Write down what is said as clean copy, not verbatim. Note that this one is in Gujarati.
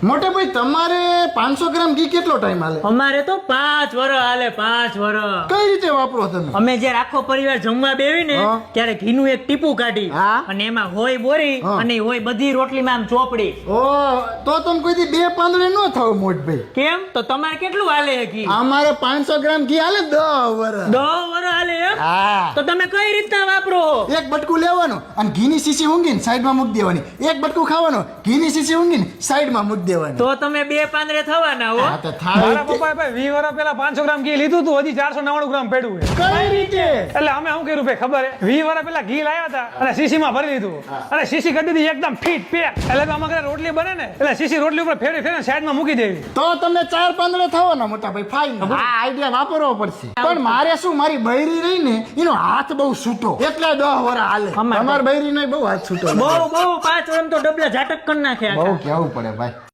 મોટે ભાઈ તમારે 500 ગ્રામ ઘી કેટલો ટાઈમ હાલે? અમારે તો 5 વર્ષ હાલે, 5 વર્ષ. કઈ રીતે વાપરો તમે? અમે જ્યારે આખો પરિવાર જમવા બેવી ને હા. ત્યારે ઘીનું એક ટીપું કાઢી હા. અને એમાં હોય બોરી હા. અને હોય બધી રોટલીમાં આમ ચોપડી. ઓ તો તમે કોઈ દી 2 પાંદડે ન થાવ મોટભાઈ. કેમ? તો તમારે કેટલું હાલે છે ઘી? અમારે 500 ગ્રામ ઘી હાલે 10 વર્ષ. 10 વર્ષ હાલે એમ? હા. તો તમે કઈ રીતના વાપરો? એક બટકું લેવાનું અને ઘીની શીશી ઊંઘીને સાઈડમાં મૂકી દેવાની. એક બટકું ખાવાનું, ઘીની શીશી ઊંઘીને સાઈડમાં મૂકી દેવાની. તો તમે 2 પાંદડે થવાના હો. હા તો થાય મારા તે. પપ્પાએ ભાઈ 20 વર્ષ પહેલા 500 ગ્રામ ઘી લીધું હતું, હજી 499 ગ્રામ પડ્યું છે. કઈ રીતે? એટલે અમે શું કર્યું ભાઈ ખબર હે? 20 વર્ષ પહેલા ઘી લાવ્યા હતા અને શીશીમાં ભરી લીધું અને શીશી કરી દીધી એકદમ ફિટ પેક. એટલે તો આમાં ઘરે રોટલી બને ને એટલે શીશી રોટલી ઉપર ફેરી ફેરી સાઈડમાં મૂકી દેવી. તો તમે 4 પાંદડે થવાના મોટા ભાઈ. ફાઈન. આ આઈડિયા વાપરવો પડશે. પણ મારે શું, મારી બૈરી રહી ને એનો હાથ બહુ છૂટો એટલે 10 વર્ષ હાલે. અમારે તમારી બૈરી નો બહુ હાથ છૂટો. બહુ 5 વર્ષ તો ડબલા ઝાટક કરી નાખ્યા. બહુ કેવું પડે ભાઈ.